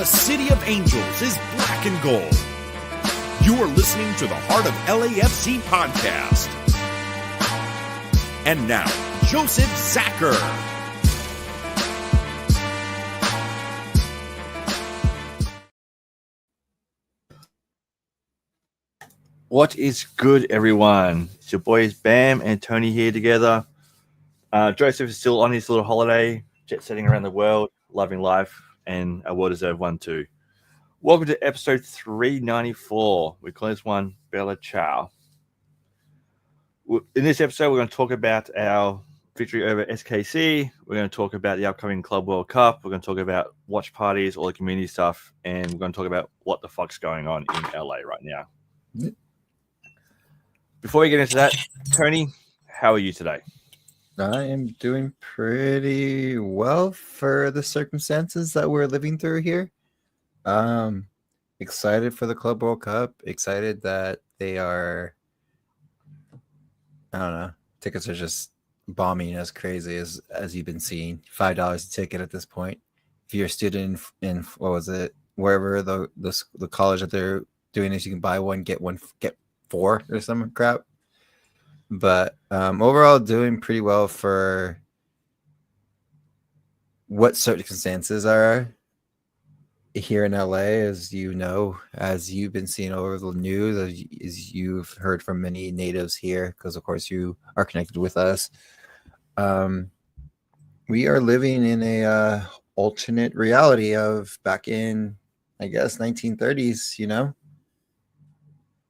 the City of Angels is black and gold. You are listening to the Heart of LAFC podcast. And now, Joseph Zacher. What is good, everyone? It's your boys Bam and Tony here together. Joseph is still on his little holiday, jet setting around the world, loving life, and a well-deserved one too. Welcome to episode 394. We call this one Bella Ciao. In this episode, we're going to talk about our victory over SKC. We're going to talk about the upcoming Club World Cup. We're going to talk about watch parties, all the community stuff, and we're going to talk about what the fuck's going on in LA right now. Before we get into that, Tony, how are you today? I am doing pretty well for the circumstances that we're living through here. Excited for the Club World Cup. Excited that they are, I don't know, tickets are just bombing as crazy as you've been seeing. $5 a ticket at this point. If you're a student in what was it, wherever the college that they're doing this, you can buy one, get 4 or some crap. But overall, doing pretty well for what circumstances are here in LA, as you know, as you've been seeing over the news, as you've heard from many natives here, because of course you are connected with us. We are living in a alternate reality of back in, I guess, 1930s, you know.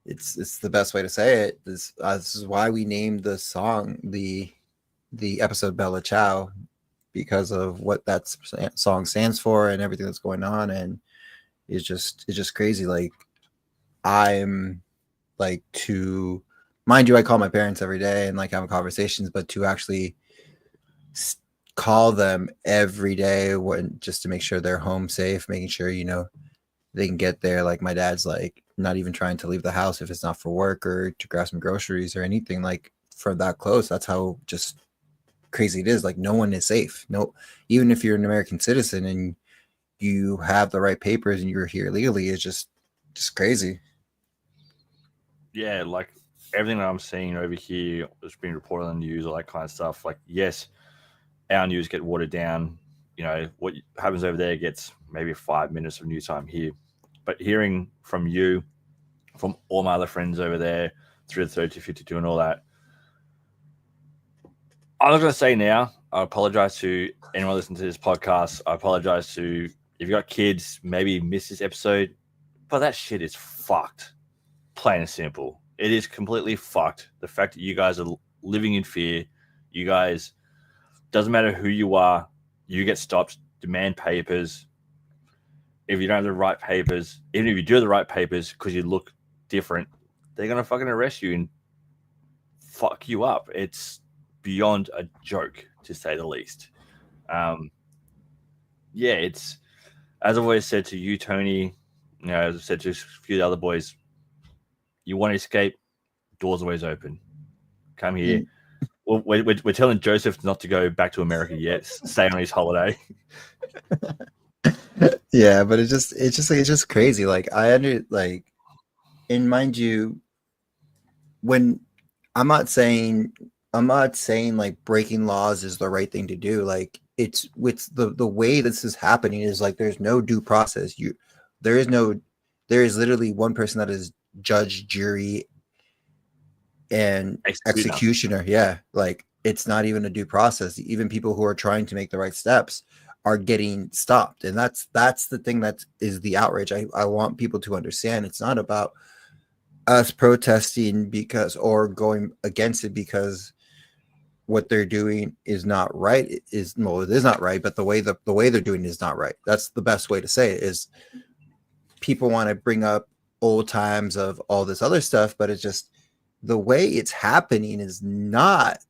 It's the best way to say it. This is why we named the song the episode Bella Ciao, because of what that song stands for and everything that's going on. And it's just crazy. Like, I'm like, to mind you, I call my parents every day and like having conversations, but to actually call them every day just to make sure they're home safe, making sure, you know, they can get there. Like, my dad's like not even trying to leave the house if it's not for work or to grab some groceries or anything, like, for that close. That's how just crazy it is. Like, no one is safe. No, even if you're an American citizen and you have the right papers and you're here legally, it's just crazy. Yeah, like everything that I'm seeing over here is being reported on the news, all that kind of stuff. Like, yes, our news get watered down. You know, what happens over there gets maybe 5 minutes of news time here. But hearing from you, from all my other friends over there, through the 3252 and all that, I'm not going to say now, I apologize to anyone listening to this podcast. I apologize to, if you got kids, maybe miss this episode. But that shit is fucked. Plain and simple. It is completely fucked. The fact that you guys are living in fear, you guys, doesn't matter who you are, you get stopped, demand papers. If you don't have the right papers, even if you do have the right papers because you look different, they're going to fucking arrest you and fuck you up. It's beyond a joke, to say the least. Yeah, it's, as I've always said to you, Tony, you know, as I've said to a few of the other boys, you want to escape, doors always open. Come here. Well, we're telling Joseph not to go back to America yet. Stay on his holiday. Yeah, but it's just crazy. Like, and mind you, when I'm not saying like breaking laws is the right thing to do. Like, it's the way this is happening is like there's no due process. There is literally one person that is judge, jury, and executioner. Yeah, like, it's not even a due process. Even people who are trying to make the right steps are getting stopped. And that's the thing that is the outrage. I want people to understand it's not about us protesting or going against it because what they're doing is not right. It is not right, but the way they're doing it is not right. That's the best way to say it. Is people want to bring up old times of all this other stuff, but it's just the way it's happening is not.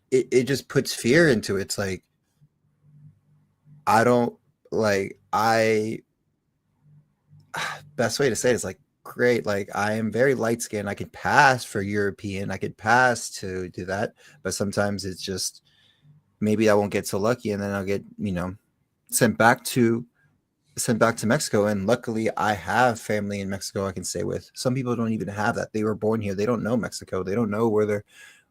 It just puts fear into it. It's like, best way to say it is like, great, like, I am very light skinned, I could pass for European, I could pass to do that, but sometimes it's just maybe I won't get so lucky and then I'll get, you know, sent back to Mexico. And luckily I have family in Mexico I can stay with. Some people don't even have that. They were born here. They don't know Mexico. They don't know where they're,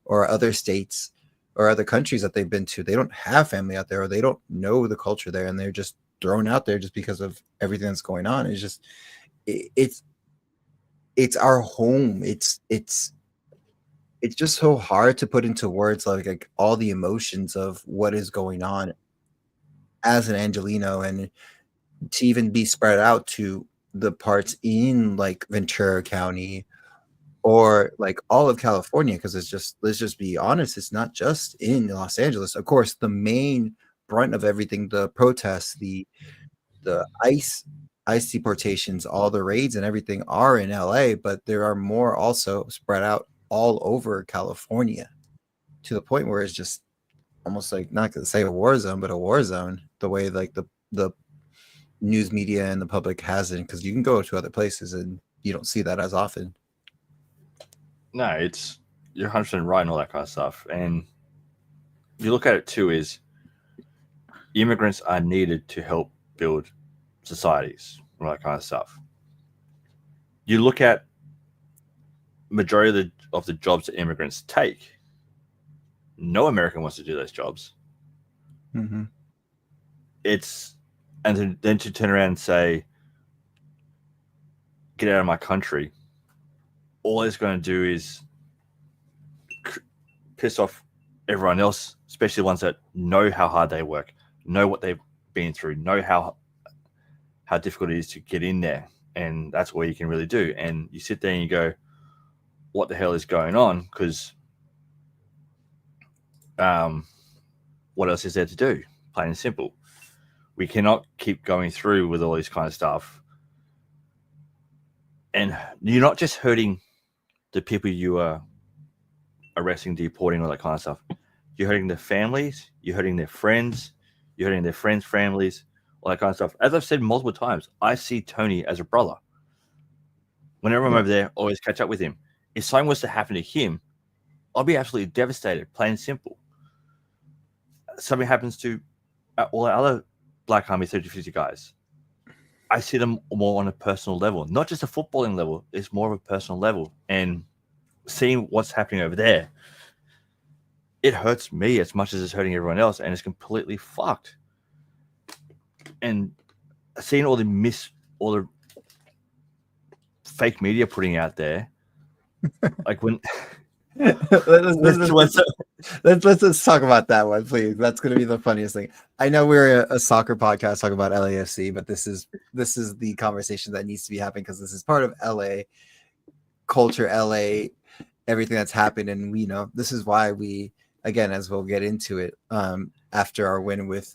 or other states or other countries that they've been to. They don't have family out there, or they don't know the culture there, and they're just thrown out there just because of everything that's going on. It's just it's our home. It's just so hard to put into words, like all the emotions of what is going on as an Angelino, and to even be spread out to the parts in like Ventura County or like all of California, because it's just, let's just be honest, it's not just in Los Angeles. Of course, the main brunt of everything, the protests, the ICE deportations, all the raids and everything are in LA, but there are more also spread out all over California, to the point where it's just almost like, not gonna say a war zone, but a war zone, the way like the news media and the public has it, because you can go to other places and you don't see that as often. No, it's, you're 100% right and all that kind of stuff. And you look at it too, is immigrants are needed to help build societies, all that kind of stuff. You look at majority of the jobs that immigrants take, no American wants to do those jobs. Mm-hmm. It's, and then to turn around and say, get out of my country, all it's going to do is piss off everyone else, especially the ones that know how hard they work, know what they've been through, know how difficult it is to get in there. And that's all you can really do. And you sit there and you go, what the hell is going on? Because what else is there to do? Plain and simple. We cannot keep going through with all this kind of stuff. And you're not just hurting the people you are arresting, deporting, all that kind of stuff. You're hurting their families, you're hurting their friends, you're hurting their friends' families, all that kind of stuff. As I've said multiple times, I see Tony as a brother. Whenever I'm over there, I always catch up with him. If something was to happen to him, I'll be absolutely devastated, plain and simple. Something happens to all the other Black Army 3050 guys. I see them more on a personal level, not just a footballing level. It's more of a personal level. And seeing what's happening over there, it hurts me as much as it's hurting everyone else, and it's completely fucked. And seeing all the fake media putting out there, like when let's talk about that one, please. That's going to be the funniest thing. I know we're a soccer podcast talking about LAFC, but this is the conversation that needs to be happening, because this is part of LA culture, LA, everything that's happened. And we know this is why we, again, as we'll get into it, after our win with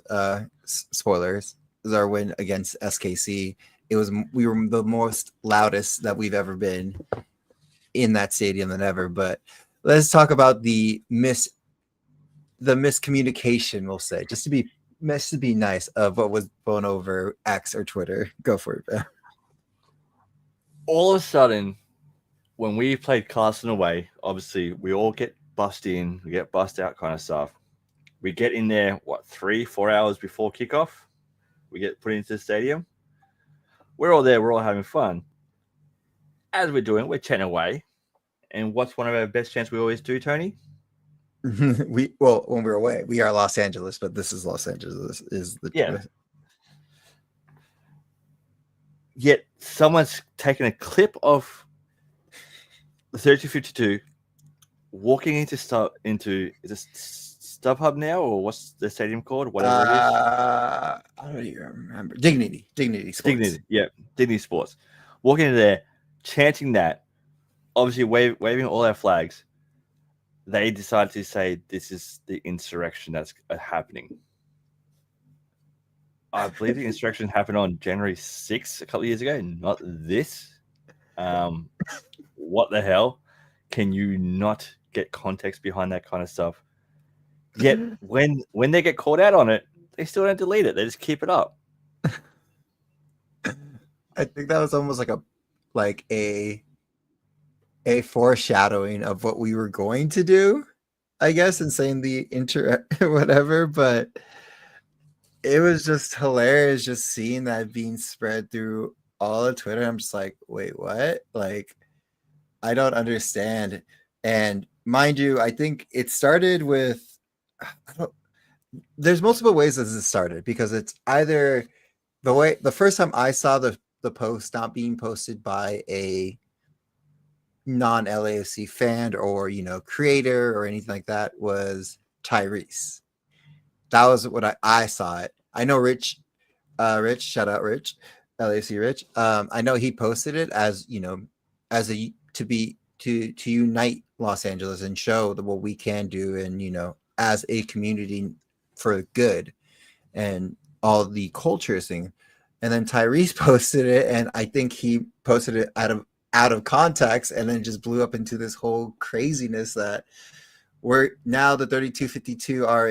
spoilers, is our win against SKC. We were the most loudest that we've ever been in that stadium than ever. But let's talk about the miscommunication, we'll say, just to be nice, of what was going over X or Twitter. Go for it, Ben. All of a sudden, when we played Carson away, obviously we all get bussed in, we get bussed out kind of stuff. We get in there, 3-4 hours before kickoff? We get put into the stadium. We're all there, we're all having fun. As we're doing, we're chatting away. And what's one of our best chants we always do, Tony? When we're away, we are Los Angeles, but this is Los Angeles. Yet someone's taken a clip of the 3252 walking into is it StubHub now, or what's the stadium called? Whatever it is. I don't even remember. Dignity Sports. Dignity Sports. Walking into there, chanting that, obviously waving all our flags. They decided to say this is the insurrection that's happening. I believe the insurrection happened on January 6th, a couple of years ago, not this. What the hell? Can you not get context behind that kind of stuff? Yet when they get called out on it, they still don't delete it. They just keep it up. I think that was almost like a foreshadowing of what we were going to do, I guess, and saying the whatever. But it was just hilarious just seeing that being spread through all of Twitter. I'm just like, wait, what? Like, I don't understand. And mind you, I think it started with I don't there's multiple ways that this started because it's either the first time I saw the post not being posted by a non LAFC fan or creator or anything like that was Tyrese. That was what I saw it. I know Rich, shout out Rich, LAFC Rich. I know he posted it as as a to unite Los Angeles and show what we can do, and as a community for good and all the cultures thing. And then Tyrese posted it, and I think he posted it out of context, and then just blew up into this whole craziness that we're now the 3252 are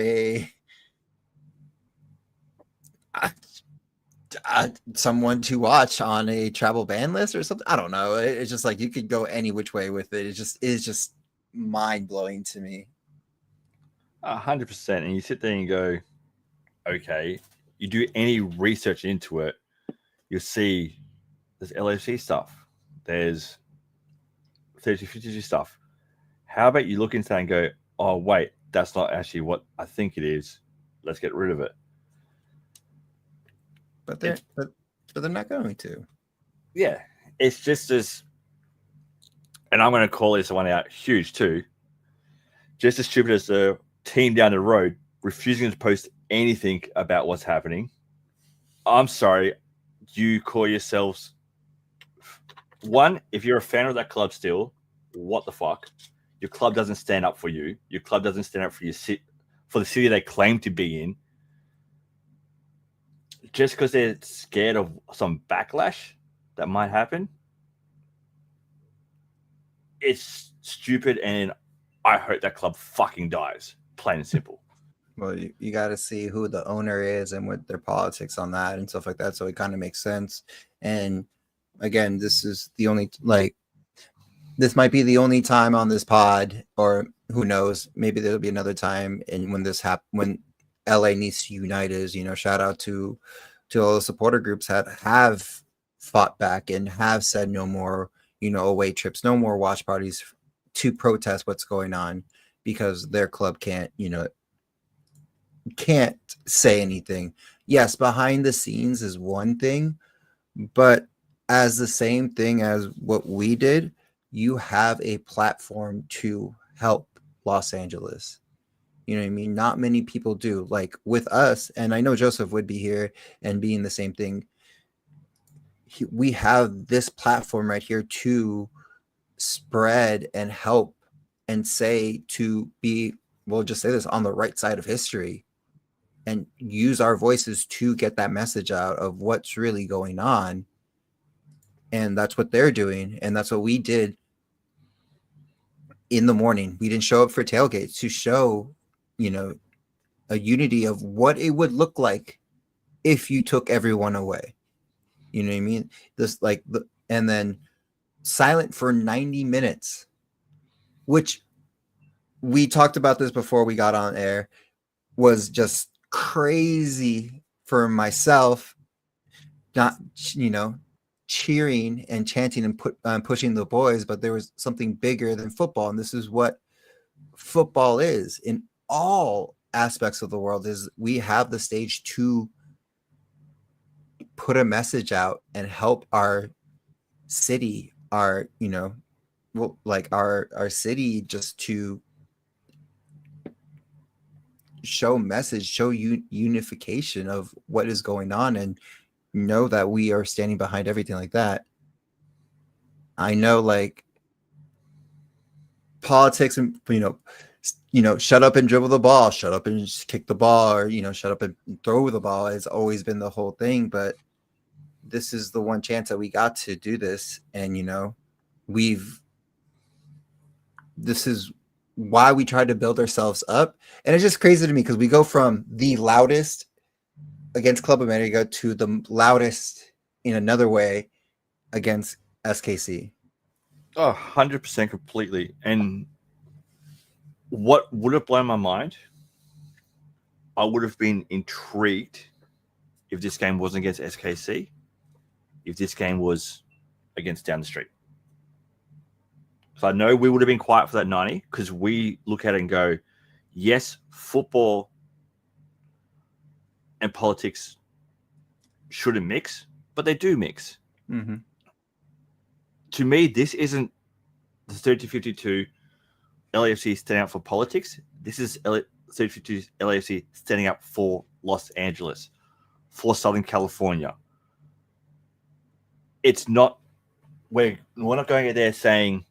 someone to watch on a travel ban list or something. I don't know. It's just like you could go any which way with it. It is just mind blowing to me. 100%. And you sit there and you go, okay, you do any research into it, you'll see there's LFC stuff, there's 3252 stuff. How about you look into that and go, oh, wait, that's not actually what I think it is. Let's get rid of it. But they're not going to. Yeah, it's just as, and I'm going to call this one out huge too, just as stupid as the team down the road refusing to post anything about what's happening. I'm sorry, you call yourselves one, if you're a fan of that club still, what the fuck? Your club doesn't stand up for you. Your club doesn't stand up for for the city they claim to be in. Just because they're scared of some backlash that might happen, it's stupid, and I hope that club fucking dies. Plain and simple. Well, you got to see who the owner is and what their politics on that and stuff like that. So it kind of makes sense. And again, this is the only this might be the only time on this pod, or who knows, maybe there'll be another time. And when this when LA needs to unite, is shout out to all the supporter groups that have fought back and have said no more away trips, no more watch parties to protest what's going on, because their club can't say anything. Yes, behind the scenes is one thing, but as the same thing as what we did, you have a platform to help Los Angeles. You know what I mean? Not many people do. Like with us, and I know Joseph would be here and being the same thing. We have this platform right here to spread and help and say, to be, we'll just say this, on the right side of history, and use our voices to get that message out of what's really going on. And that's what they're doing. And that's what we did in the morning. We didn't show up for tailgates to show, a unity of what it would look like if you took everyone away. You know what I mean? And then silent for 90 minutes, which we talked about this before we got on air, was just crazy for myself, not, cheering and chanting and pushing the boys, but there was something bigger than football. And this is what football is in all aspects of the world, is we have the stage to put a message out and help our city, our city, just to show message, show unification of what is going on, and know that we are standing behind everything like that. I know, like, politics and shut up and dribble the ball, shut up and just kick the ball, or shut up and throw the ball has always been the whole thing. But this is the one chance that we got to do this, and this is why we tried to build ourselves up. And it's just crazy to me because we go from the loudest against Club America to the loudest in another way against SKC. Oh, 100% completely. And what would have blown my mind, I would have been intrigued if this game wasn't against SKC, if this game was against down the street. So I know we would have been quiet for that 90 because we look at it and go, yes, football and politics shouldn't mix, but they do mix. Mm-hmm. To me, this isn't the 3052 LAFC standing up for politics. This is 3052 LAFC standing up for Los Angeles, for Southern California. It's not, we're not going in there saying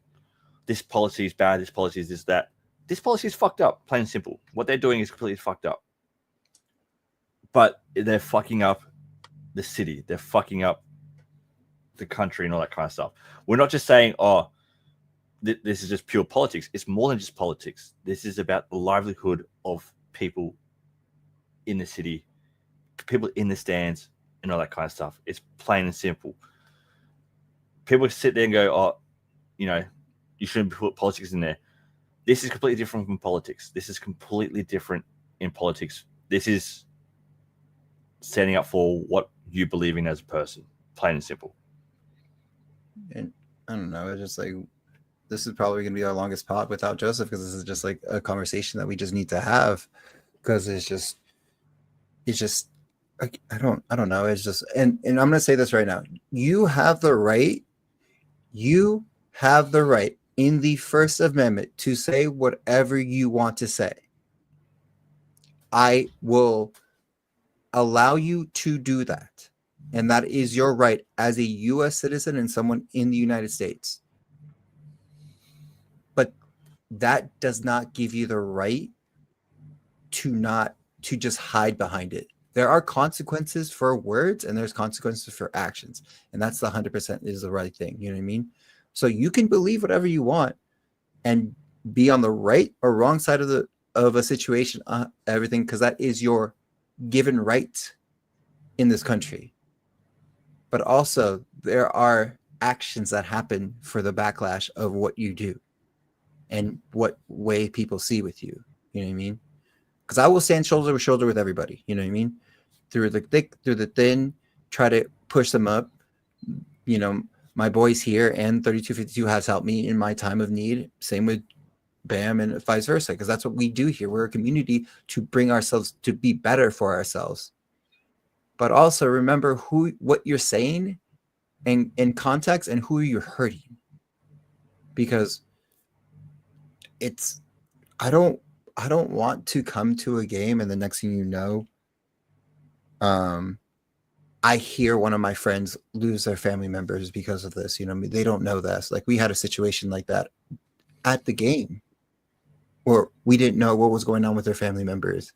this policy is bad, this policy is this, that. This policy is fucked up, plain and simple. What they're doing is completely fucked up. But they're fucking up the city. They're fucking up the country and all that kind of stuff. We're not just saying, oh, this is just pure politics. It's more than just politics. This is about the livelihood of people in the city, people in the stands, and all that kind of stuff. It's plain and simple. People sit there and go, oh, you know, you shouldn't put politics in there. This is completely different from politics. This is completely different in politics. This is standing up for what you believe in as a person, plain and simple. And I don't know. It's just like, this is probably going to be our longest pod without Joseph, because this is just like a conversation that we just need to have, because it's just I don't know. It's just, and I'm going to say this right now. You have the right in the First Amendment to say whatever you want to say. I will allow you to do that. And that is your right as a U.S. citizen and someone in the United States. But that does not give you the right to just hide behind it. There are consequences for words and there's consequences for actions. And that's the 100% is the right thing. You know what I mean? So you can believe whatever you want and be on the right or wrong side of a situation, everything, because that is your given right in this country. But also there are actions that happen for the backlash of what you do and what way people see with you. You know what I mean? Because I will stand shoulder to shoulder with everybody. You know what I mean? Through the thick, through the thin, try to push them up. You know, my boys here and 3252 has helped me in my time of need. Same with BAM and vice versa, because that's what we do here. We're a community to bring ourselves to be better for ourselves. But also remember what you're saying and in context and who you're hurting. Because I don't want to come to a game and the next thing you know, I hear one of my friends lose their family members because of this. You know, they don't know this. Like, we had a situation like that at the game where we didn't know what was going on with their family members.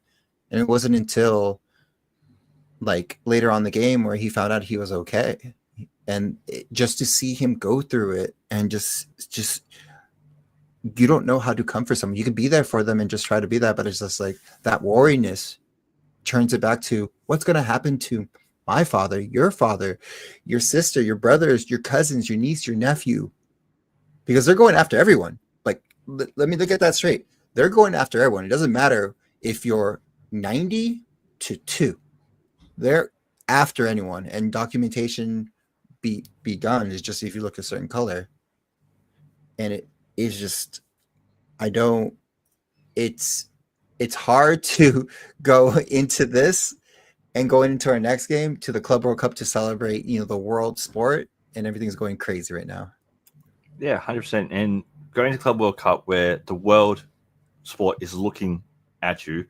And it wasn't until like later on the game where he found out he was okay. And just to see him go through it and just you don't know how to comfort someone. You can be there for them and just try to be that, but it's just like that worriness turns it back to what's going to happen to my father, your sister, your brothers, your cousins, your niece, your nephew, because they're going after everyone. Like, let me get that straight. They're going after everyone. It doesn't matter if you're 90 to 2. They're after anyone, and documentation be done is just if you look a certain color. And it is just, it's hard to go into this and going into our next game to the Club World Cup to celebrate, you know, the world sport, and everything's going crazy right now. Yeah, 100%. And going to Club World Cup where the world sport is looking at you,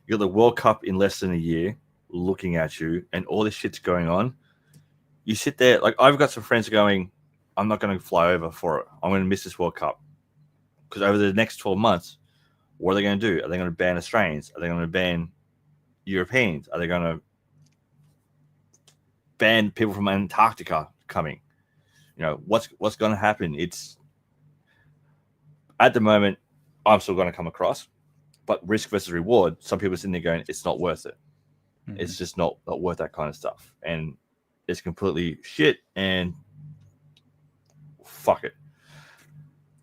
you got the World Cup in less than a year looking at you, and all this shit's going on. You sit there, like, I've got some friends going, I'm not going to fly over for it. I'm going to miss this World Cup. Because over the next 12 months, what are they going to do? Are they going to ban Australians? Are they going to ban Europeans? Are they going to ban people from Antarctica coming? You know, what's going to happen? It's, at the moment, I'm still going to come across, but risk versus reward, some people are sitting there going, it's not worth it. Mm-hmm. It's just not worth that kind of stuff. And it's completely shit, and fuck it.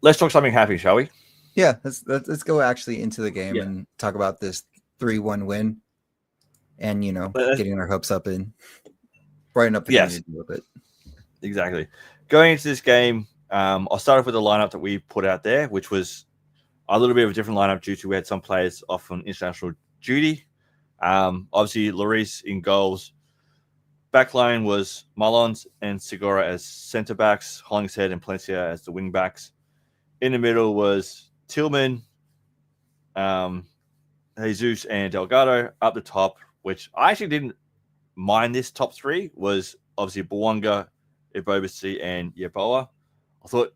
Let's talk something happy, shall we? Yeah, let's go actually into the game and talk about this 3-1 win. and But getting our hopes up and brighten up the yes, community a little bit. exactly. Going into this game, I'll start off with the lineup that we put out there, which was a little bit of a different lineup due to we had some players off on international duty. Obviously, Lloris in goals. Backline was Mullins and Segura as centre backs, Hollingshead and Palencia as the wing backs. In the middle was Tillman, Jesus, and Delgado. Up the top, which I actually didn't mind this top three, was obviously Bouanga, Ibobasi, and Yeboah. I thought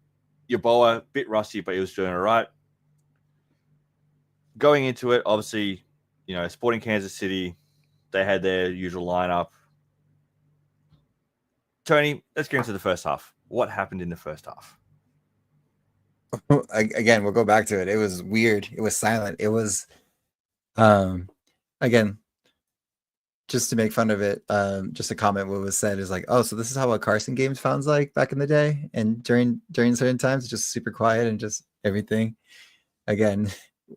Yeboah a bit rusty, but he was doing all right. Going into it, obviously, Sporting Kansas City, they had their usual lineup. Tony, let's get into the first half. What happened in the first half? Again, we'll go back to it. It was weird. It was silent. It was, again, just to make fun of it, just a comment what was said is like, oh, so this is how a Carson game sounds like back in the day, and during certain times, just super quiet and just everything. Again,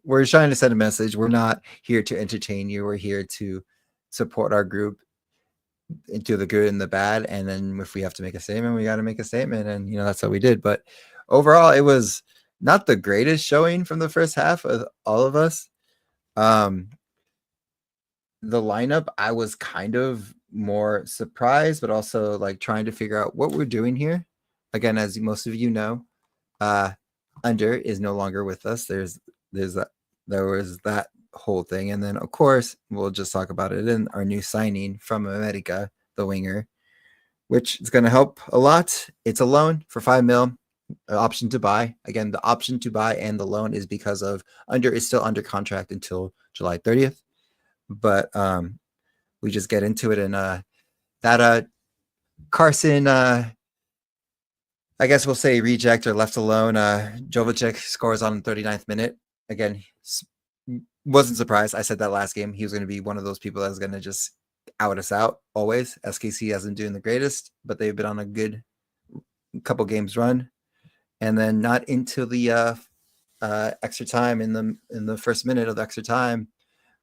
we're trying to send a message. We're not here to entertain you. We're here to support our group into the good and the bad. And then if we have to make a statement, we got to make a statement. And, that's what we did. But overall, it was not the greatest showing from the first half of all of us. The lineup, I was kind of more surprised, but also like trying to figure out what we're doing here. Again, as most of you know, Under is no longer with us. There was that whole thing. And then, of course, we'll just talk about it in our new signing from America, the winger, which is going to help a lot. It's a loan for $5 million, option to buy. Again, the option to buy and the loan is because of Under is still under contract until July 30th. But we just get into it. And that Carson, I guess we'll say reject or left alone. Jovicek scores on the 39th minute. Again, wasn't surprised. I said that last game. He was going to be one of those people that was going to just out us out always. SKC hasn't doing the greatest, but they've been on a good couple games run. And then not into the extra time in the first minute of the extra time,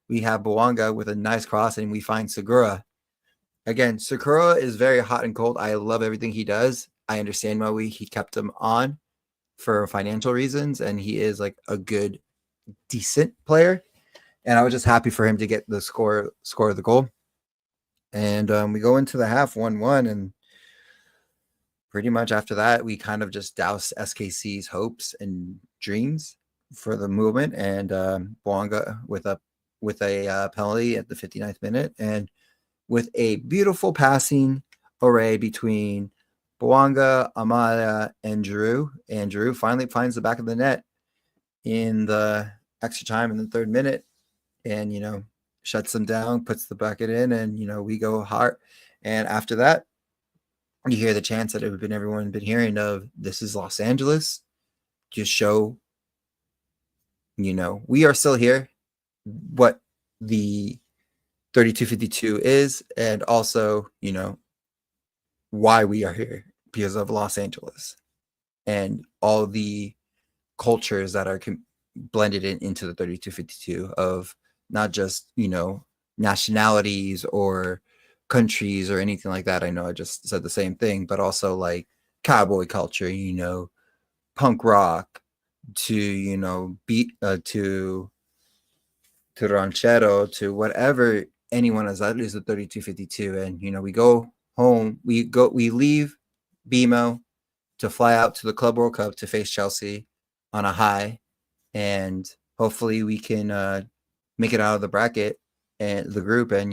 we have Bouanga with a nice cross, and we find Segura. Again, Segura is very hot and cold. I love everything he does. I understand why he kept him on for financial reasons, and he is like a good, decent player. And I was just happy for him to get the score of the goal. And we go into the half 1-1, and pretty much after that, we kind of just doused SKC's hopes and dreams for the movement. And Bouanga with a penalty at the 59th minute, and with a beautiful passing array between Bouanga, Amaya, and Drew. And Drew finally finds the back of the net in the extra time in the 3rd minute, and shuts them down, puts the bucket in, and we go hard. And after that, you hear the chants that everyone been hearing of, this is Los Angeles. Just show, we are still here, what the 3252 is, and also, why we are here, because of Los Angeles and all the cultures that are blended into the 3252 of not just, nationalities or countries or anything like that. I know I just said the same thing, but also like cowboy culture, punk rock to, beat to ranchero, to whatever anyone is. That is the 3252. And, we go home, we leave BMO to fly out to the Club World Cup to face Chelsea on a high. And hopefully we can make it out of the bracket and the group and,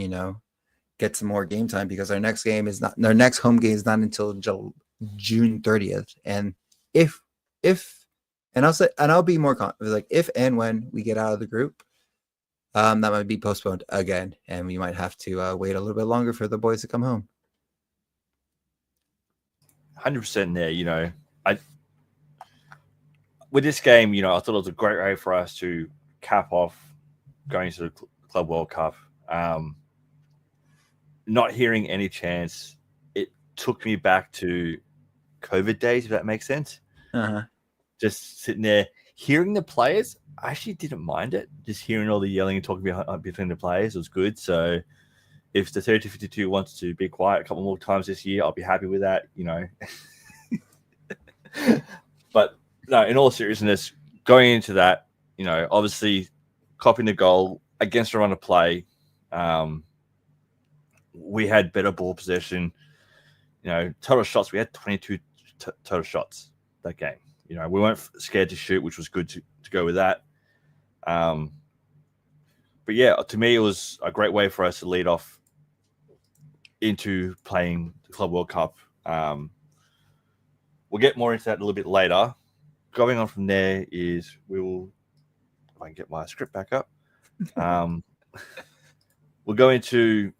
get some more game time, because our next home game is not until June 30th. And I'll be more like if and when we get out of the group, that might be postponed again, and we might have to wait a little bit longer for the boys to come home. 100% there. With this game, I thought it was a great way for us to cap off going to the Club World Cup. Not hearing any chance, it took me back to COVID days, if that makes sense. Uh-huh. Just sitting there, hearing the players, I actually didn't mind it. Just hearing all the yelling and talking between the players was good. So, if the 3252 wants to be quiet a couple more times this year, I'll be happy with that, you know. But no, in all seriousness, going into that, you know, obviously copying the goal against a run of play, we had better ball possession. You know, total shots, we had 22 total shots that game. You know, we weren't scared to shoot, which was good to go with that. But yeah, to me, it was a great way for us to lead off into playing the Club World Cup. We'll get more into that a little bit later. Going on from there is we will, if I can get my script back up, we'll go into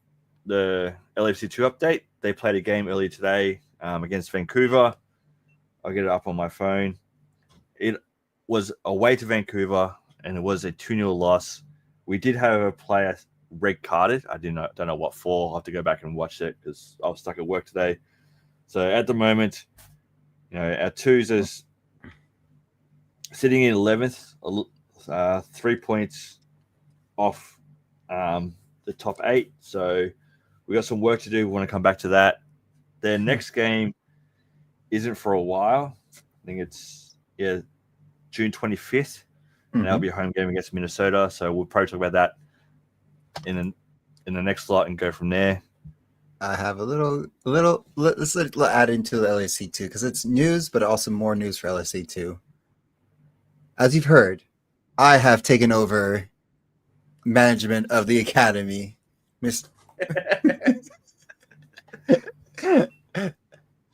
the LAFC 2 update. They played a game earlier today against Vancouver. I'll get it up on my phone. It was away to Vancouver, and it was a 2-0 loss. We did have a player red carded. I don't know what for. I'll have to go back and watch it because I was stuck at work today. So at the moment, you know, our twos is sitting in 11th, 3 points off the top 8. So we got some work to do. We want to come back to that. Their next game isn't for a while. I think it's June 25th, and that'll be a home game against Minnesota. So we'll probably talk about that in the next slot and go from there. I have a little. Let's add into the LAC 2 because it's news, but also more news for LAC 2. As you've heard, I have taken over management of the academy. It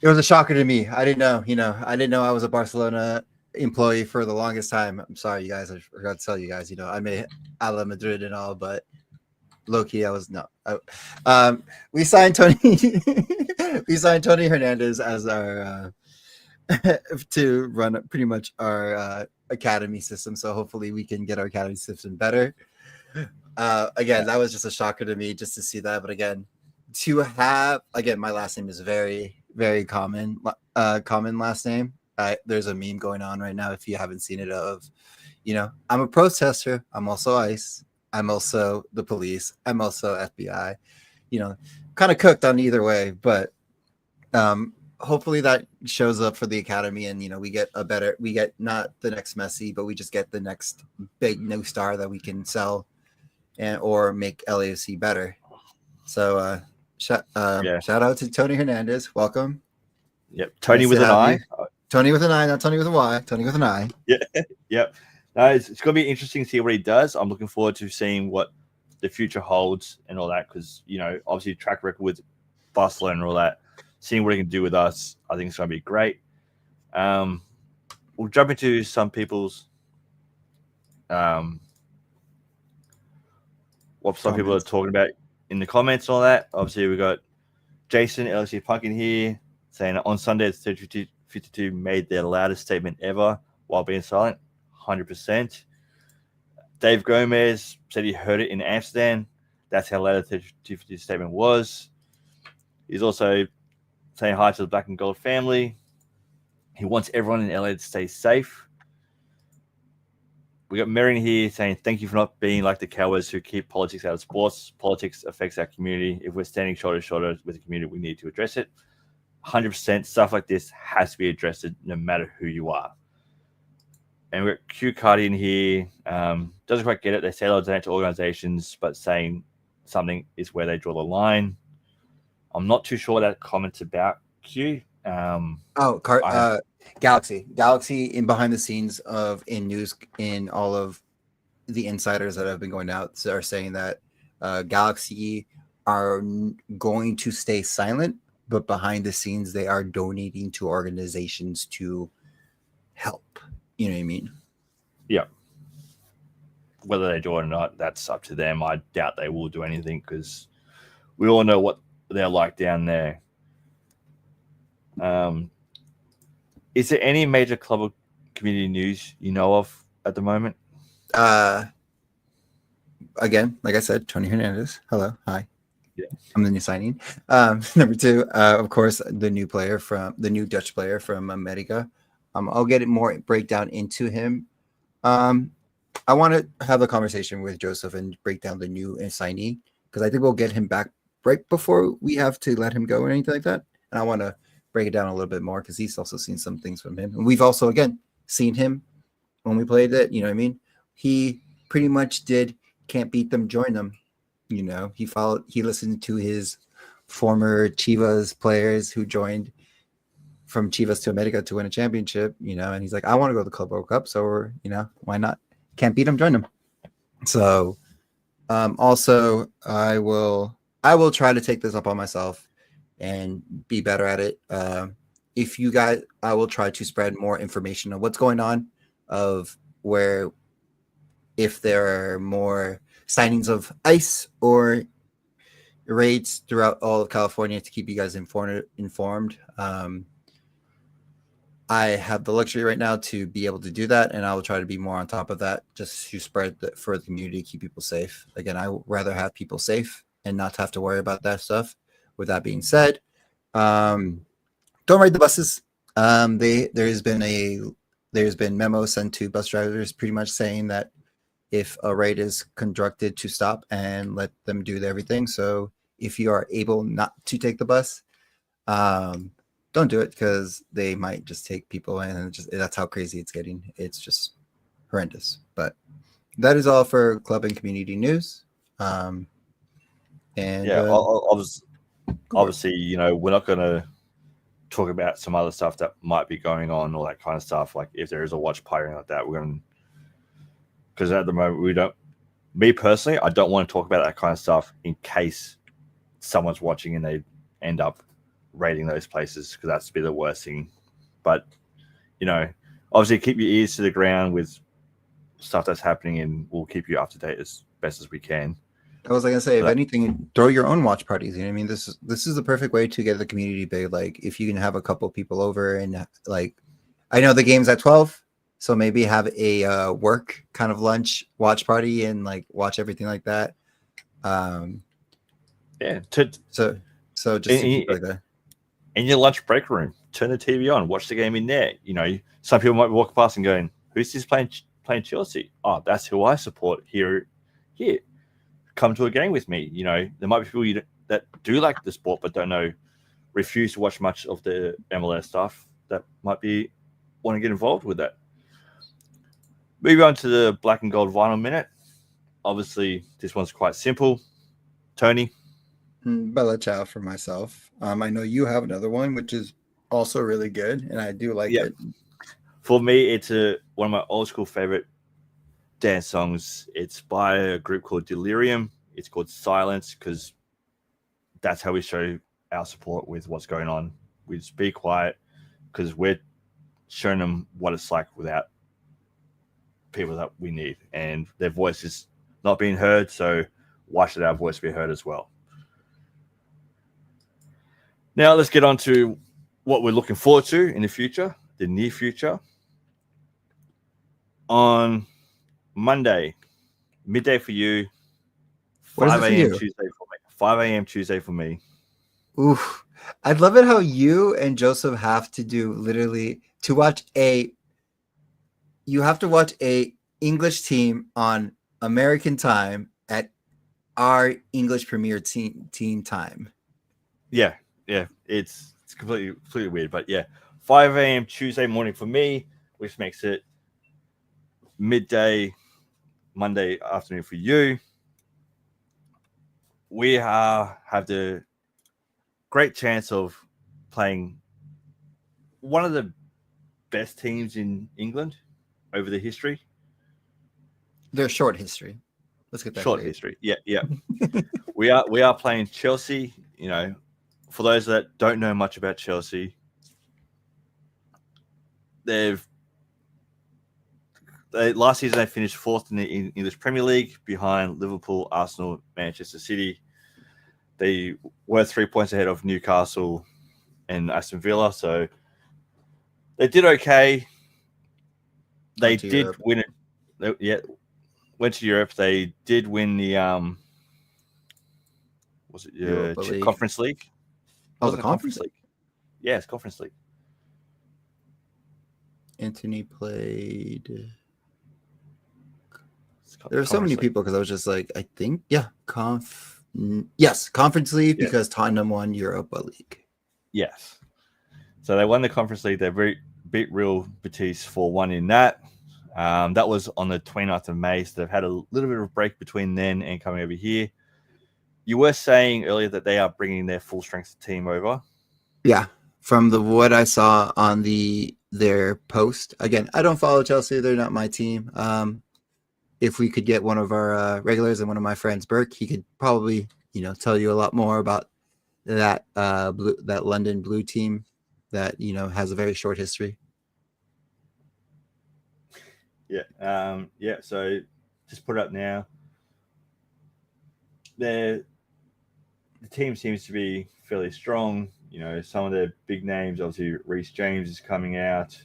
was a shocker to me. I didn't know. I didn't know I was a Barcelona employee for the longest time. I'm sorry, you guys. I forgot to tell you guys. I made Ala Madrid and all, but low-key, I was not. We signed Tony. We signed Tony Hernandez as our to run pretty much our academy system. So hopefully, we can get our academy system better. Again, that was just a shocker to me just to see that. But again, my last name is very, very common last name. There's a meme going on right now if you haven't seen it of, I'm a protester. I'm also ICE. I'm also the police. I'm also FBI. Kind of cooked on either way, but hopefully that shows up for the academy, and we get not the next Messi, but we just get the next big new star that we can sell or make LAFC better. So shout out to Tony Hernandez. Welcome. Yep, Tony with an I. Tony with an I, not Tony with a Y. Tony with an I. Yeah, yep. No, it's going to be interesting to see what he does. I'm looking forward to seeing what the future holds and all that because, obviously track record with Barcelona and all that, seeing what he can do with us, I think it's going to be great. We'll jump into some people's what some people are talking about in the comments and all that. Obviously, we got Jason, LSC Pumpkin here, saying on Sunday, the 3252 made their loudest statement ever while being silent. 100%. Dave Gomez said he heard it in Amsterdam. That's how loud the 3252 statement was. He's also saying hi to the Black and Gold family. He wants everyone in LA to stay safe. We got Marion here saying, thank you for not being like the cowards who keep politics out of sports. Politics affects our community. If we're standing shoulder to shoulder with the community, we need to address it. 100%. Stuff like this has to be addressed no matter who you are. And we've got Q Cardi in here. Doesn't quite get it. They say they'll donate to organizations, but saying something is where they draw the line. I'm not too sure what that comment's about, Q. Galaxy in behind the scenes in news, in all of the insiders that have been going out are saying that Galaxy are going to stay silent, but behind the scenes they are donating to organizations to help. You know what I mean? Yeah. Whether they do it or not, that's up to them. I doubt they will do anything because we all know what they're like down there. Is there any major club or community news you know of at the moment? Again, like I said, Tony Hernandez. Hello. Hi. Yeah. I'm the new signing. Number 2, of course, the new Dutch player from America. I'll get it more breakdown into him. I want to have a conversation with Joseph and break down the new signee because I think we'll get him back right before we have to let him go or anything like that. And I want to break it down a little bit more because he's also seen some things from him. And we've also, again, seen him when we played it. You know what I mean? He pretty much did can't beat them, join them. You know, he listened to his former Chivas players who joined from Chivas to America to win a championship, you know, and he's like, I want to go to the Club World Cup. So, you know, why not? Can't beat them, join them. So, also, I will try to take this up on myself and be better at it. If you guys, I will try to spread more information on what's going on, of where, if there are more signings of ICE or raids throughout all of California to keep you guys informed. I have the luxury right now to be able to do that, and I will try to be more on top of that, just to spread for the community, keep people safe. Again, I would rather have people safe and not have to worry about that stuff. With that being said, don't ride the buses. There's been memos sent to bus drivers pretty much saying that if a raid is conducted, to stop and let them do everything. So if you are able not to take the bus, don't do it, because they might just take people, and that's how crazy it's getting. It's just horrendous. But that is all for club and community news. And yeah, obviously, you know, we're not going to talk about some other stuff that might be going on, all that kind of stuff. Like if there is a watch party like that, we're going to, because at the moment we don't. Me personally, I don't want to talk about that kind of stuff in case someone's watching and they end up raiding those places, because that's be the worst thing. But you know, obviously keep your ears to the ground with stuff that's happening, and we'll keep you up to date as best as we can. I was gonna say, if anything, throw your own watch parties. You know what I mean? This is the perfect way to get the community big. Like if you can have a couple people over, and like, I know the game's at 12, so maybe have a work kind of lunch watch party and like watch everything like that. Yeah. So just to keep like that. In your lunch break room, turn the TV on, watch the game in there. You know, some people might walk past and going, "Who's this playing Chelsea? Oh, that's who I support here. Come to a game with me." You know, there might be people that do like the sport but refuse to watch much of the MLS stuff, that might want to get involved with that. Moving on to the Black and Gold Vinyl Minute. Obviously, this one's quite simple. Tony? Bella Ciao for myself. I know you have another one, which is also really good, and I do like it. For me, it's one of my old school favorite dance songs. It's by a group called Delirium. It's called Silence, because that's how we show our support with what's going on. We just be quiet, because we're showing them what it's like without people that we need, and their voice is not being heard, so why should our voice be heard as well? Now let's get on to what we're looking forward to in the future, the near future. On Monday, midday for you, 5 a.m. Tuesday for me. 5 a.m. Tuesday for me. Oof. I'd love it how you and Joseph have to do literally to watch you have to watch a English team on American time at our English Premier team time. Yeah. It's completely weird, but yeah, 5 a.m. Tuesday morning for me, which makes it midday Monday afternoon for you. We have the great chance of playing one of the best teams in England over the history. Their short history. Let's get that short history. Yeah. we are playing Chelsea. You know, for those that don't know much about Chelsea, last season they finished fourth in the English Premier League, behind Liverpool, Arsenal, Manchester City. They were 3 points ahead of Newcastle and Aston Villa, so they did okay. They did win it. Went to Europe. They did win the was it Conference League? Oh, the Conference League. Yeah, it's Conference League. Anthony played. There were so many people, because I was just like, I think, yeah, Yes, Conference League Yeah. because Tottenham won Europa League. Yes. So they won the Conference League. They beat Real Betis 4-1 in that. That was on the 29th of May. So they've had a little bit of a break between then and coming over here. You were saying earlier that they are bringing their full strength team over. Yeah, from what I saw on their post. Again, I don't follow Chelsea; they're not my team. If we could get one of our regulars and one of my friends, Burke, he could probably tell you a lot more about that that London Blue team that has a very short history. Yeah. So just put it up now. The team seems to be fairly strong. Some of the big names, obviously, Reece James is coming out.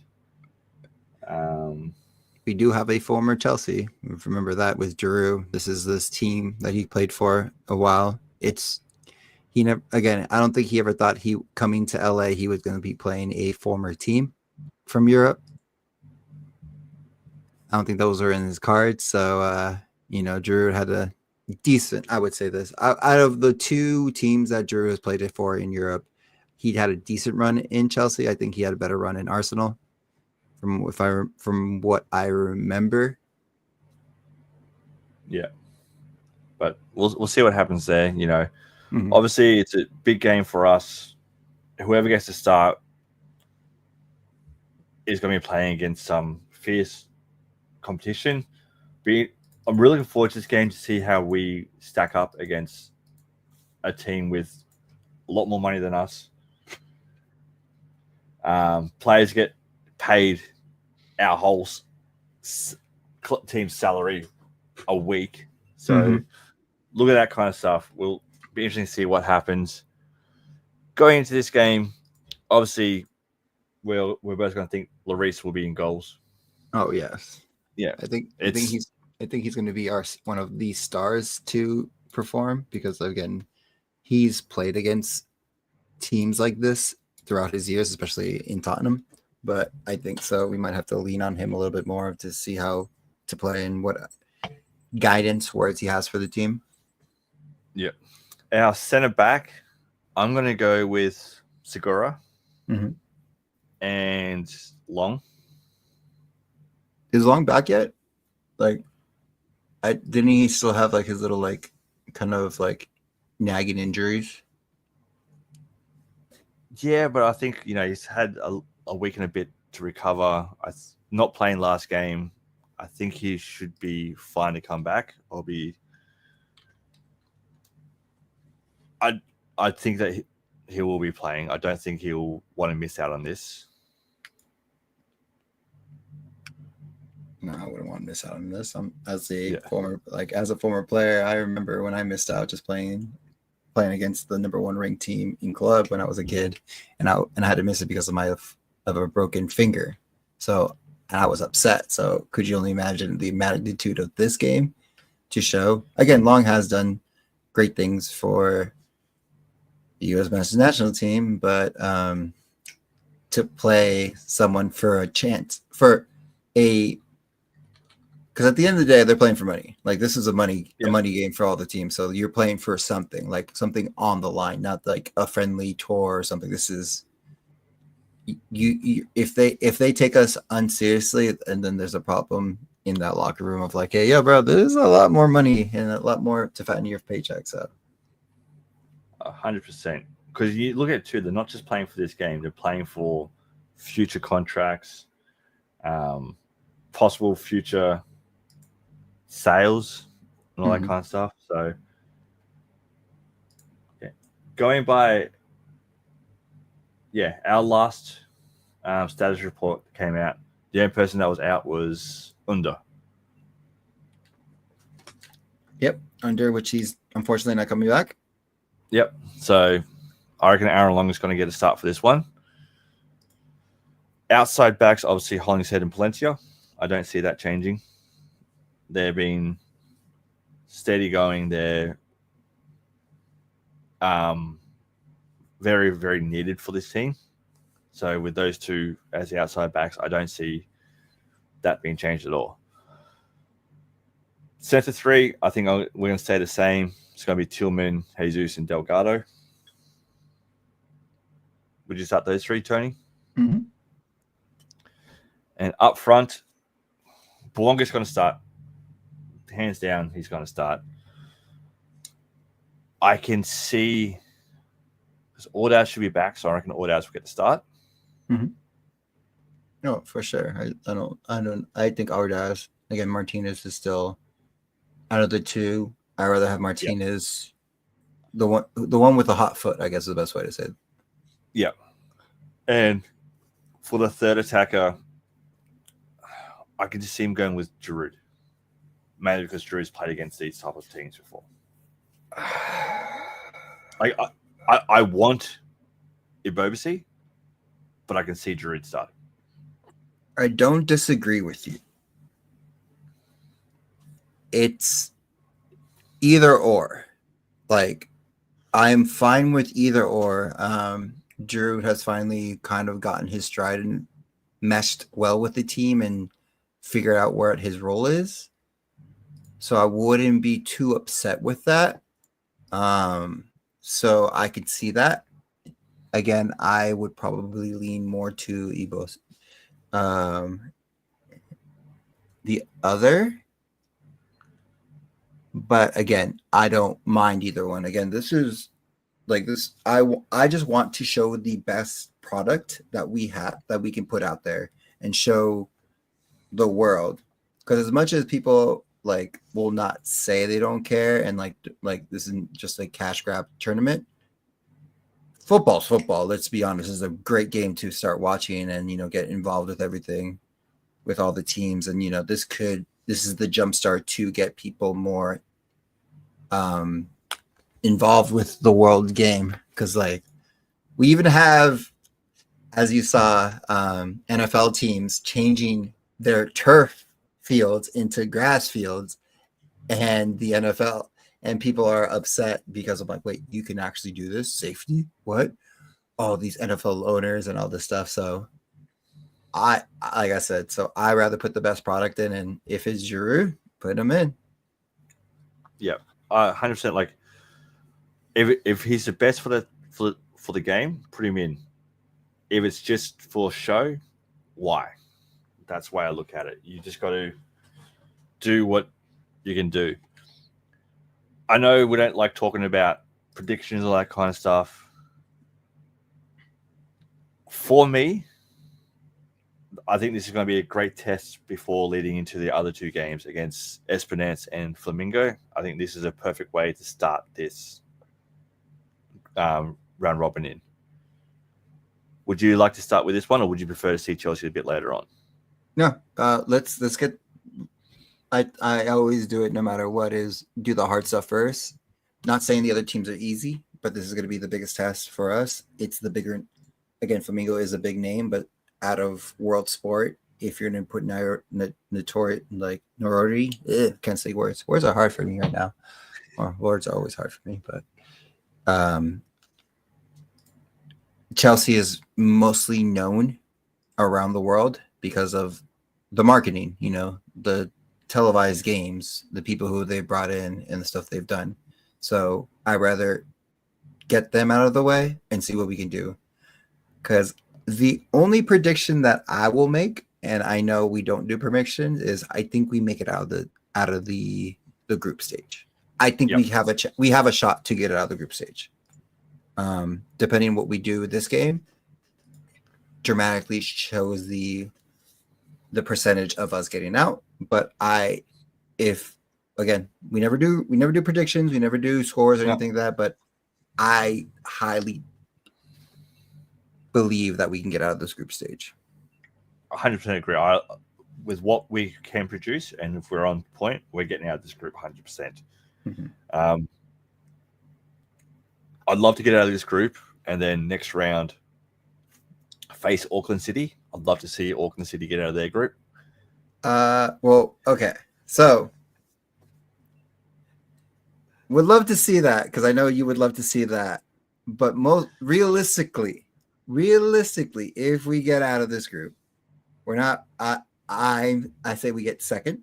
We do have a former Chelsea. Remember that with Giroud. This is this team that he played for a while. He never, again, I don't think he ever thought he coming to LA he was going to be playing a former team from Europe. I don't think those were in his cards. So Giroud had a decent, I would say this, out of the two teams that Giroud has played it for in Europe, he had a decent run in Chelsea. I think he had a better run in Arsenal from what I remember. Yeah. But we'll see what happens there. Obviously it's a big game for us. Whoever gets to start is going to be playing against some fierce competition. I'm really looking forward to this game to see how we stack up against a team with a lot more money than us. Players get paid our whole team's salary a week. So look at that kind of stuff. We'll be interesting to see what happens. Going into this game, obviously, we're both going to think Lloris will be in goals. Oh yes, yeah. I think he's going to be one of the stars to perform because again, he's played against teams like this throughout his years, especially in Tottenham. But I think so. We might have to lean on him a little bit more to see how to play and what guidance words he has for the team. Yeah. Our center back, I'm going to go with Segura and Long. Is Long back yet? Didn't he still have his little kind of nagging injuries? Yeah, but I think he's had a week and a bit to recover. Not playing last game. I think he should be fine to come back. I think that he will be playing. I don't think he'll want to miss out on this. No, I wouldn't want to miss out on this. As a former player, I remember when I missed out just playing against the number one ranked team in club when I was a kid, and I had to miss it because of a broken finger. So, and I was upset. So, could you only imagine the magnitude of this game to show? Again, Long has done great things for the U.S. men's national team, but to play someone for a chance because at the end of the day, they're playing for money. This is a money game for all the teams. So you're playing for something, something on the line, not a friendly tour or something. This is you if they take us unseriously, and then there's a problem in that locker room of hey, yo, bro, there's a lot more money and a lot more to fatten your paycheck. So 100%. Because you look at it too, they're not just playing for this game; they're playing for future contracts, possible future sales and all that kind of stuff. So going by our last status report came out, the only person that was out was Under. Under, which he's unfortunately not coming back. So I reckon Aaron Long is going to get a start for this one. Outside backs, obviously Hollingshead and Palencia. I don't see that changing. They're being steady going. They're very, very needed for this team. So with those two as the outside backs, I don't see that being changed at all. Centre three, I think we're going to stay the same. It's going to be Tillman, Jesus, and Delgado. Would you start those three, Tony? Mm-hmm. And up front, Bouanga's going to start. Hands down, he's going to start. I can see because Ordaz should be back, so I reckon Ordaz will get the start. Mm-hmm. No, for sure. I think Ordaz, again, Martinez is still out of the two. I'd rather have Martinez, the one with the hot foot, I guess is the best way to say it. Yeah. And for the third attacker, I can just see him going with Giroud. Mainly because Giroud's played against these type of teams before. I want Ibobasi, but I can see Giroud starting. I don't disagree with you. It's either or. Like, I'm fine with either or. Giroud has finally kind of gotten his stride and meshed well with the team and figured out where his role is. So I wouldn't be too upset with that. So I could see that. Again, I would probably lean more to Ibos. The other, but again, I don't mind either one. Again, this is like this. I just want to show the best product that we have that we can put out there and show the world. Because as much as people like will not say they don't care and like this isn't just a cash grab tournament. Football's football. Let's be honest. It's a great game to start watching and get involved with everything, with all the teams. And this is the jumpstart to get people more involved with the world game. Because like we even have, as you saw, NFL teams changing their turf fields into grass fields, and the NFL. And people are upset because I'm like, wait, you can actually do this? Safety? What? All these NFL owners and all this stuff. So like I said, I rather put the best product in, and if it's Giroud, put him in. Yeah, 100%. Like, if he's the best for the game, put him in. If it's just for show, why? That's the way I look at it. You just got to do what you can do. I know we don't like talking about predictions, all that kind of stuff. For me, I think this is going to be a great test before leading into the other two games against Esperance and Flamingo. I think this is a perfect way to start this round robin in. Would you like to start with this one, or would you prefer to see Chelsea a bit later on? No, let's get. I always do it no matter what, is do the hard stuff first. Not saying the other teams are easy, but this is going to be the biggest test for us. It's the bigger, again, Flamingo is a big name, but out of world sport, if you're going to put notoriety, like Norori, can't say words. Words are hard for me right now. Well, words are always hard for me, but Chelsea is mostly known around the world because of the marketing, the televised games, the people who they brought in and the stuff they've done. So I'd rather get them out of the way and see what we can do. Because the only prediction that I will make, and I know we don't do predictions, is I think we make it out of the group stage. I think we have a shot to get it out of the group stage. Depending on what we do with this game, dramatically shows the percentage of us getting out. But we never do predictions, we never do scores or anything like that, but I highly believe that we can get out of this group stage. 100% agree. With what we can produce, and if we're on point, we're getting out of this group 100%. Mm-hmm. I'd love to get out of this group, and then next round face Auckland City. I'd love to see Auckland City get out of their group. Well, okay. So would love to see that, because I know you would love to see that. But most realistically, if we get out of this group, we're not. I say we get second.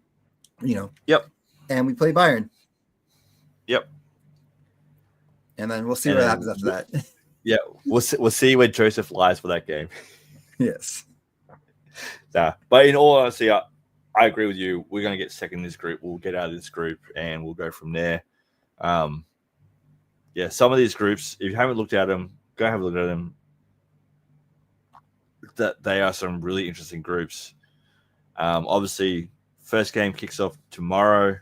Yep. And we play Bayern. Yep. And then we'll see And what then happens after that. Yeah, we'll see where Joseph lies for that game. Yes. Nah, but in all honesty, I agree with you. We're going to get second in this group. We'll get out of this group and we'll go from there. Yeah, some of these groups, if you haven't looked at them, go have a look at them. That they are some really interesting groups. Obviously, first game kicks off tomorrow.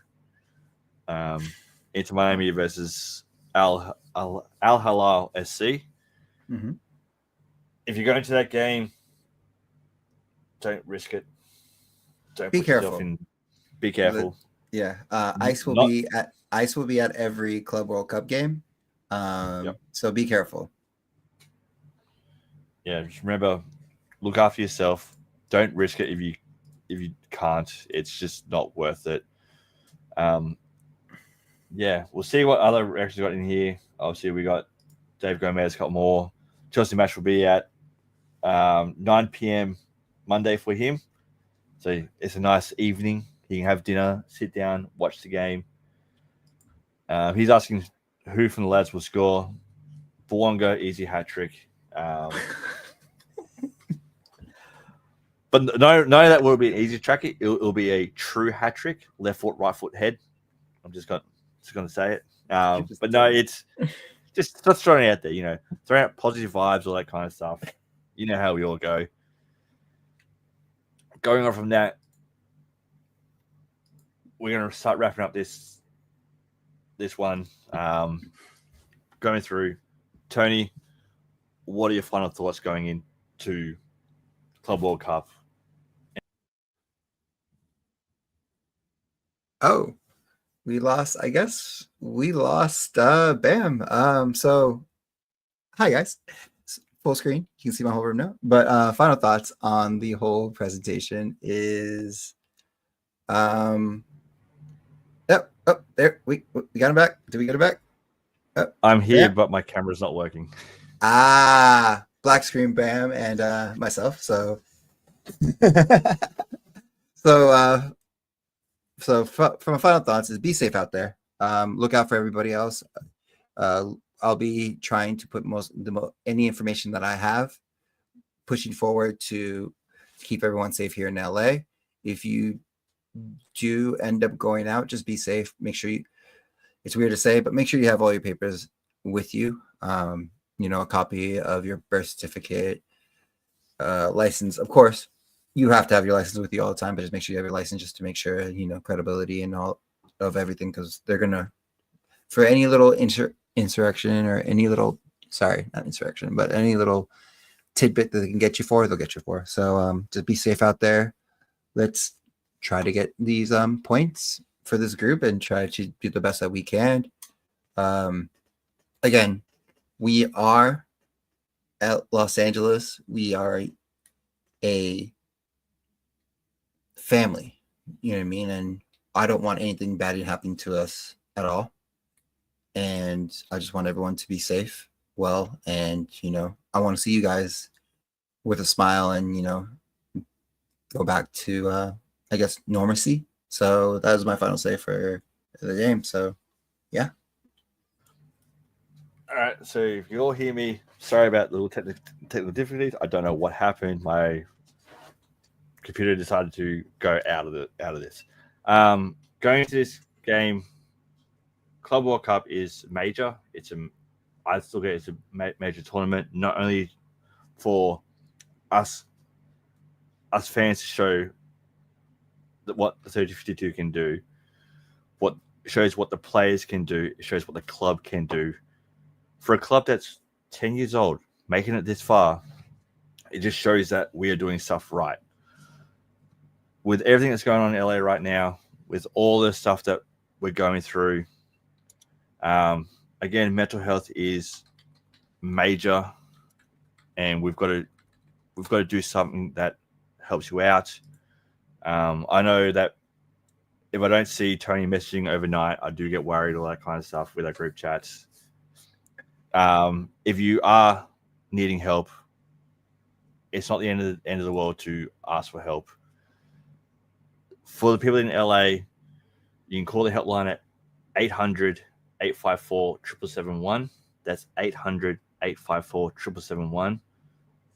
Inter Miami versus Al Hilal SC. Mm-hmm. If you go into that game, don't risk it. Don't Be put careful. yourself in. Be careful. Yeah. Ice will be at every Club World Cup game. So be careful. Yeah, just remember, look after yourself. Don't risk it if you can't. It's just not worth it. Yeah, we'll see what other reactions got in here. Obviously, we got Dave Gomez, got more. Chelsea match will be at 9 p.m. Monday for him. So it's a nice evening. He can have dinner, sit down, watch the game. He's asking who from the lads will score. Bouanga, easy hat trick. But no, that will be an easy track. It'll be a true hat trick. Left foot, right foot, head. I'm just going to say it. But no, it's just throwing it out there. Throwing out positive vibes, all that kind of stuff. You know how we all go. Going on from that, we're going to start wrapping up this one. Going through, Tony, what are your final thoughts going into Club World Cup? Oh, we lost. I guess we lost Bam. So hi guys. Full screen. You can see my whole room now. But final thoughts on the whole presentation is yep. Oh, there we got him back. Did we get him back? Oh, I'm here, but my camera's not working. Black screen Bam and myself. So so from my final thoughts is be safe out there. Look out for everybody else. I'll be trying to put any information that I have pushing forward to keep everyone safe here in LA. If you do end up going out, just be safe. Make sure it's weird to say, but make sure you have all your papers with you. A copy of your birth certificate, license. Of course, you have to have your license with you all the time, but just make sure you have your license just to make sure, credibility and all of everything, because they're going to, for any little insurrection or any little, not insurrection, but any little tidbit that they can get you for, they'll get you for. So just be safe out there. Let's try to get these points for this group and try to do the best that we can. Again, we are at Los Angeles. We are a family, you know what I mean? And I don't want anything bad happening to us at all. And I just want everyone to be safe, well, and, I want to see you guys with a smile and, go back to, I guess, normalcy. So that was my final say for the game. So, yeah. All right. So if you all hear me, sorry about little technical difficulties. I don't know what happened. My computer decided to go out of this. Going into this game, Club World Cup is major. I still get it's a major tournament, not only for us fans to show that what the 3052 can do, what shows what the players can do, it shows what the club can do. For a club that's 10 years old, making it this far, it just shows that we are doing stuff right. With everything that's going on in LA right now, with all the stuff that we're going through, again, mental health is major, and we've got to do something that helps you out. I know that if I don't see Tony messaging overnight, I do get worried, all that kind of stuff with our group chats. If you are needing help, it's not the end of the world to ask for help. For the people in LA, you can call the helpline at 800-854-7771. That's 800-854-7771.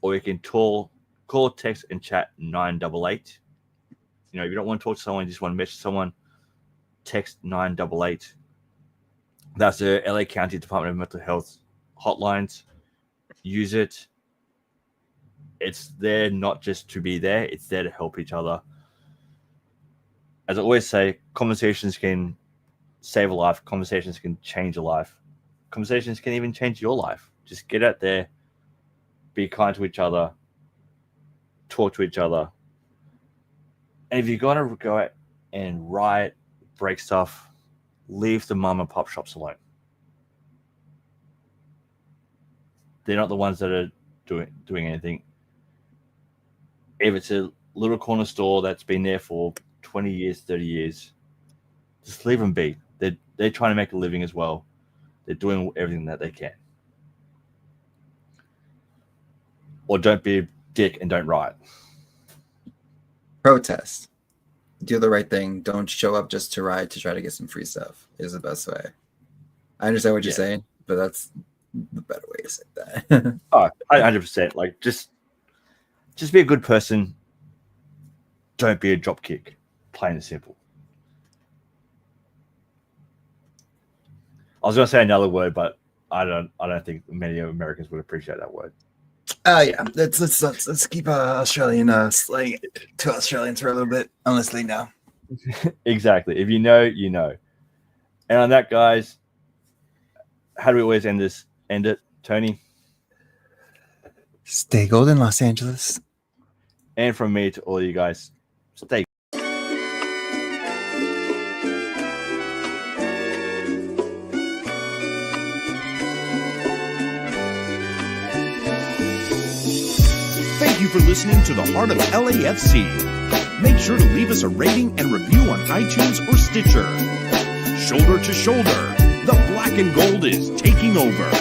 Or you can call, text, and chat 988. You know, if you don't want to talk to someone, you just want to message someone, text 988. That's the LA County Department of Mental Health hotlines. Use it. It's there not just to be there, it's there to help each other. As I always say, conversations can save a life. Conversations can change a life. Conversations can even change your life. Just get out there, be kind to each other, talk to each other. And if you're going to go out and riot, break stuff, leave the mom and pop shops alone. They're not the ones that are doing anything. If it's a little corner store that's been there for 20 years, 30 years, just leave them be. They're trying to make a living as well. They're doing everything that they can. Or don't be a dick and don't riot. Protest. Do the right thing. Don't show up just to riot to try to get some free stuff is the best way. I understand what you're saying, but that's the better way to say that. Oh, 100%. Like, just be a good person. Don't be a dropkick. Plain and simple. I was going to say another word, but I don't think many Americans would appreciate that word. Yeah. Let's keep Australian slang to Australians for a little bit. Honestly, now. Exactly. If you know, you know. And on that, guys, how do we always end it, Tony? Stay golden, Los Angeles. And from me to all you guys, stay. Thank you for listening to the Heart of LAFC. Make sure to leave us a rating and review on iTunes or Stitcher. Shoulder to shoulder, the black and gold is taking over.